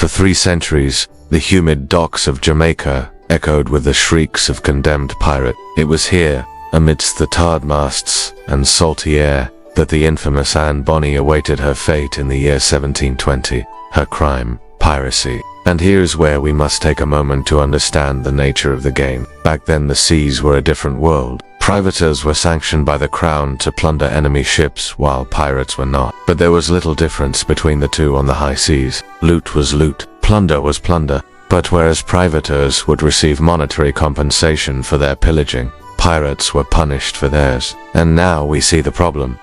For 3 centuries, the humid docks of Jamaica echoed with the shrieks of condemned pirate. It was here, amidst the tarred masts and salty air, that the infamous Anne Bonny awaited her fate in the year 1720. Her crime, piracy. And here's where we must take a moment to understand the nature of the game. Back then the seas were a different world. Privateers were sanctioned by the crown to plunder enemy ships, while pirates were not. But there was little difference between the two on the high seas. Loot was loot, plunder was plunder. But whereas privateers would receive monetary compensation for their pillaging, pirates were punished for theirs. And now we see the problem.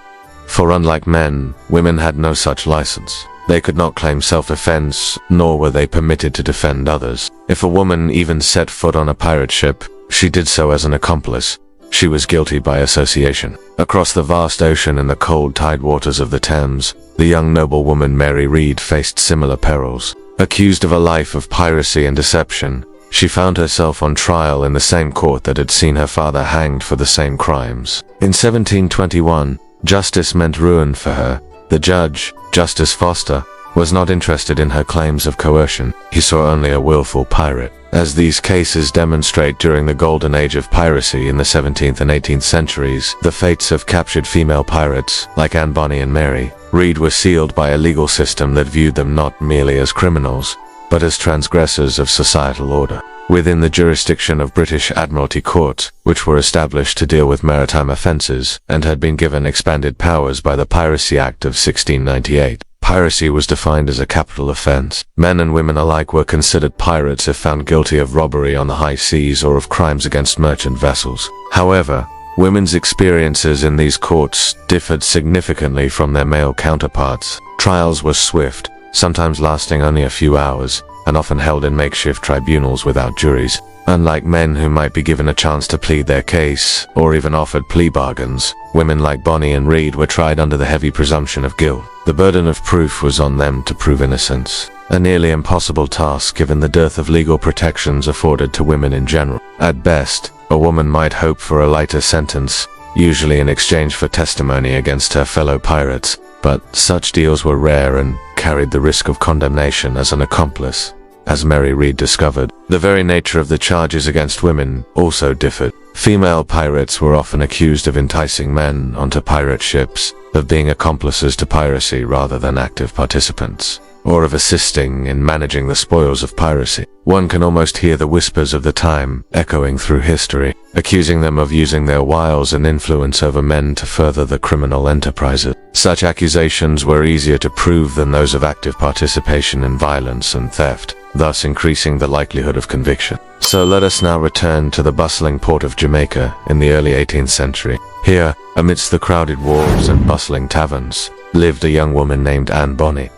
For unlike men, women had no such license. They could not claim self-defense, nor were they permitted to defend others. If a woman even set foot on a pirate ship, she did so as an accomplice. She was guilty by association. Across the vast ocean in the cold tidewaters of the Thames, the young noblewoman Mary Read faced similar perils. Accused of a life of piracy and deception, she found herself on trial in the same court that had seen her father hanged for the same crimes. In 1721, justice meant ruin for her. The judge, Justice Foster, was not interested in her claims of coercion. He saw only a willful pirate. As these cases demonstrate, during the golden age of piracy in the 17th and 18th centuries, the fates of captured female pirates, like Anne Bonny and Mary Read, were sealed by a legal system that viewed them not merely as criminals, but as transgressors of societal order. Within the jurisdiction of British Admiralty Courts, which were established to deal with maritime offences and had been given expanded powers by the Piracy Act of 1698, piracy was defined as a capital offence. Men and women alike were considered pirates if found guilty of robbery on the high seas or of crimes against merchant vessels. However, women's experiences in these courts differed significantly from their male counterparts. Trials were swift, sometimes lasting only a few hours, and often held in makeshift tribunals without juries. Unlike men who might be given a chance to plead their case, or even offered plea bargains, women like Bonny and Read were tried under the heavy presumption of guilt. The burden of proof was on them to prove innocence, a nearly impossible task given the dearth of legal protections afforded to women in general. At best, a woman might hope for a lighter sentence, usually in exchange for testimony against her fellow pirates, but such deals were rare and carried the risk of condemnation as an accomplice. As Mary Read discovered, the very nature of the charges against women also differed. Female pirates were often accused of enticing men onto pirate ships, of being accomplices to piracy rather than active participants, or of assisting in managing the spoils of piracy. One can almost hear the whispers of the time echoing through history, accusing them of using their wiles and influence over men to further the criminal enterprises. Such accusations were easier to prove than those of active participation in violence and theft, thus increasing the likelihood of conviction. So let us now return to the bustling port of Jamaica in the early 18th century. Here, amidst the crowded wharves and bustling taverns, lived a young woman named Anne Bonny.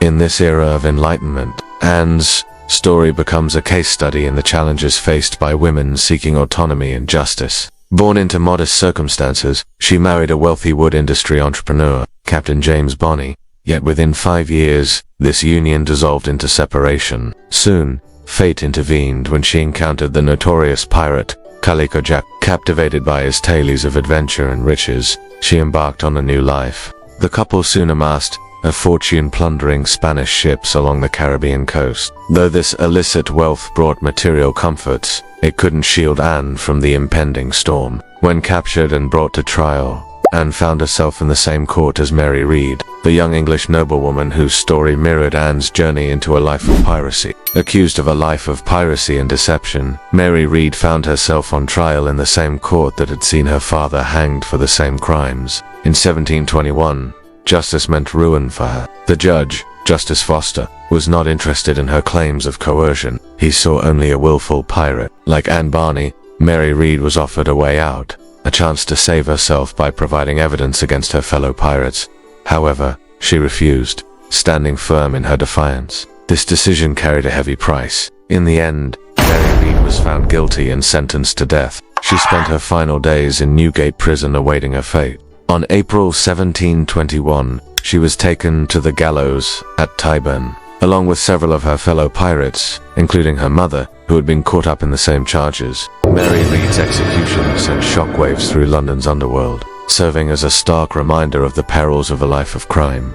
In this era of enlightenment, Anne's story becomes a case study in the challenges faced by women seeking autonomy and justice. Born into modest circumstances, she married a wealthy wood industry entrepreneur, Captain James Bonny. Yet within 5 years, this union dissolved into separation. Soon, fate intervened when she encountered the notorious pirate, Calico Jack. Captivated by his tales of adventure and riches, she embarked on a new life. The couple soon amassed a fortune plundering Spanish ships along the Caribbean coast. Though this illicit wealth brought material comforts, it couldn't shield Anne from the impending storm. When captured and brought to trial, Anne found herself in the same court as Mary Read, the young English noblewoman whose story mirrored Anne's journey into a life of piracy. Accused of a life of piracy and deception, Mary Read found herself on trial in the same court that had seen her father hanged for the same crimes. In 1721, justice meant ruin for her. The judge, Justice Foster, was not interested in her claims of coercion. He saw only a willful pirate. Like Anne Bonny, Mary Read was offered a way out, a chance to save herself by providing evidence against her fellow pirates. However, she refused, standing firm in her defiance. This decision carried a heavy price. In the end, Mary Read was found guilty and sentenced to death. She spent her final days in Newgate prison awaiting her fate. On April 1721, she was taken to the gallows at Tyburn, along with several of her fellow pirates, including her mother, who had been caught up in the same charges. Mary Read's execution sent shockwaves through London's underworld, serving as a stark reminder of the perils of a life of crime.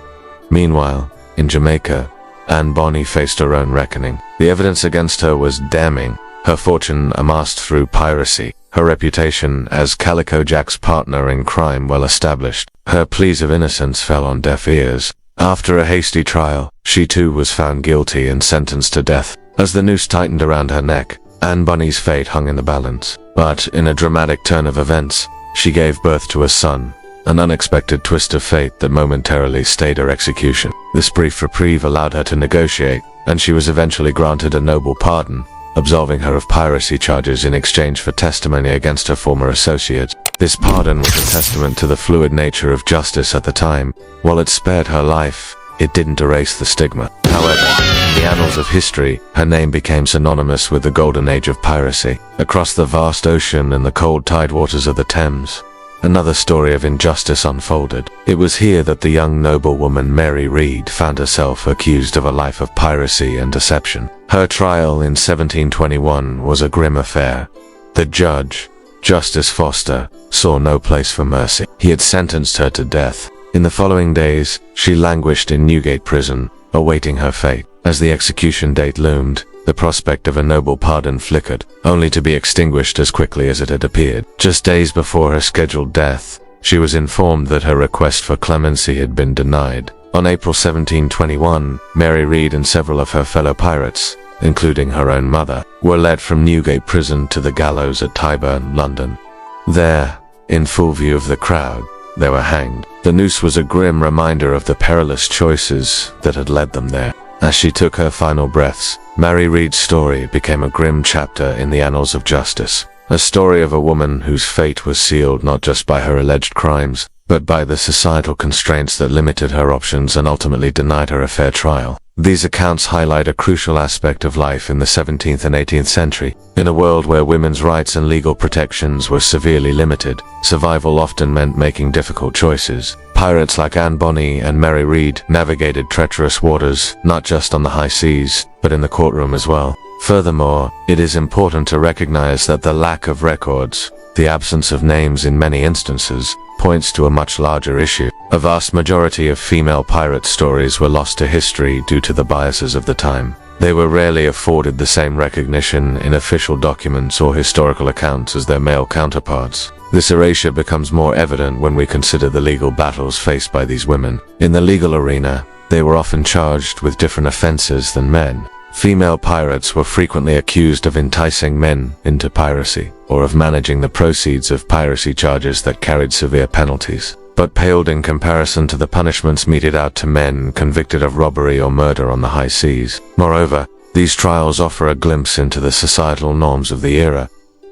Meanwhile, in Jamaica, Anne Bonny faced her own reckoning. The evidence against her was damning. Her fortune amassed through piracy, her reputation as Calico Jack's partner in crime well established. Her pleas of innocence fell on deaf ears. After a hasty trial, she too was found guilty and sentenced to death. As the noose tightened around her neck, Anne Bonny's fate hung in the balance. But in a dramatic turn of events, she gave birth to a son, an unexpected twist of fate that momentarily stayed her execution. This brief reprieve allowed her to negotiate, and she was eventually granted a noble pardon, absolving her of piracy charges in exchange for testimony against her former associates. This pardon was a testament to the fluid nature of justice at the time. While it spared her life, it didn't erase the stigma. However, in the annals of history, her name became synonymous with the golden age of piracy. Across the vast ocean and the cold tidewaters of the Thames, another story of injustice unfolded. It was here that the young noblewoman Mary Read found herself accused of a life of piracy and deception. Her trial in 1721 was a grim affair. The judge, Justice Foster, saw no place for mercy. He had sentenced her to death. In the following days, she languished in Newgate prison, awaiting her fate. As the execution date loomed, the prospect of a noble pardon flickered, only to be extinguished as quickly as it had appeared. Just days before her scheduled death, she was informed that her request for clemency had been denied. On April 1721, Mary Read and several of her fellow pirates, including her own mother, were led from Newgate prison to the gallows at Tyburn, London. There, in full view of the crowd, they were hanged. The noose was a grim reminder of the perilous choices that had led them there. As she took her final breaths, Mary Read's story became a grim chapter in the annals of justice. A story of a woman whose fate was sealed not just by her alleged crimes, but by the societal constraints that limited her options and ultimately denied her a fair trial. These accounts highlight a crucial aspect of life in the 17th and 18th century. In a world where women's rights and legal protections were severely limited, survival often meant making difficult choices. Pirates like Anne Bonny and Mary Read navigated treacherous waters, not just on the high seas, but in the courtroom as well. Furthermore, it is important to recognize that the lack of records, the absence of names in many instances, points to a much larger issue. A vast majority of female pirate stories were lost to history due to the biases of the time. They were rarely afforded the same recognition in official documents or historical accounts as their male counterparts. This erasure becomes more evident when we consider the legal battles faced by these women. In the legal arena, they were often charged with different offenses than men. Female pirates were frequently accused of enticing men into piracy, or of managing the proceeds of piracy charges that carried severe penalties, but paled in comparison to the punishments meted out to men convicted of robbery or murder on the high seas. Moreover, these trials offer a glimpse into the societal norms of the era.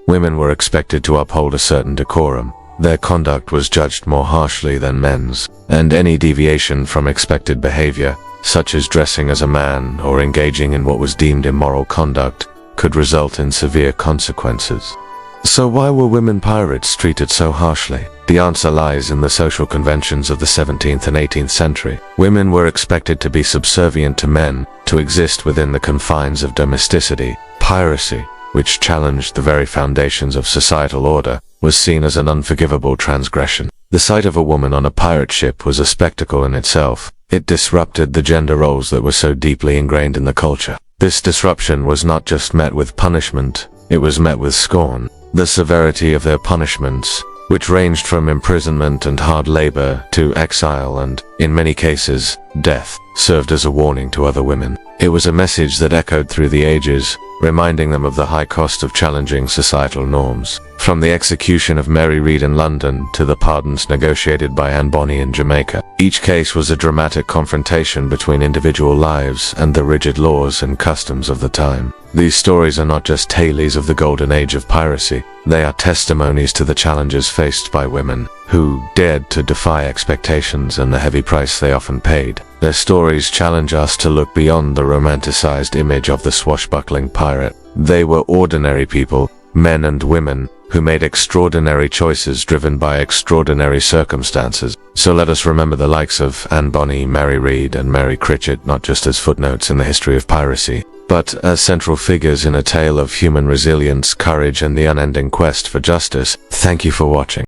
Women were expected to uphold a certain decorum. Their conduct was judged more harshly than men's, and any deviation from expected behavior, such as dressing as a man or engaging in what was deemed immoral conduct, could result in severe consequences. So why were women pirates treated so harshly? The answer lies in the social conventions of the 17th and 18th century. Women were expected to be subservient to men, to exist within the confines of domesticity. Piracy, which challenged the very foundations of societal order, was seen as an unforgivable transgression. The sight of a woman on a pirate ship was a spectacle in itself. It disrupted the gender roles that were so deeply ingrained in the culture. This disruption was not just met with punishment, it was met with scorn. The severity of their punishments, which ranged from imprisonment and hard labor to exile and, in many cases, death, served as a warning to other women. It was a message that echoed through the ages, reminding them of the high cost of challenging societal norms. From the execution of Mary Read in London to the pardons negotiated by Anne Bonny in Jamaica, each case was a dramatic confrontation between individual lives and the rigid laws and customs of the time. These stories are not just tales of the golden age of piracy, they are testimonies to the challenges faced by women, who dared to defy expectations and the heavy price they often paid. Their stories challenge us to look beyond the romanticized image of the swashbuckling pirate. They were ordinary people, men and women, who made extraordinary choices driven by extraordinary circumstances. So let us remember the likes of Anne Bonny, Mary Read, and Mary Critchett not just as footnotes in the history of piracy, but as central figures in a tale of human resilience, courage, and the unending quest for justice. Thank you for watching.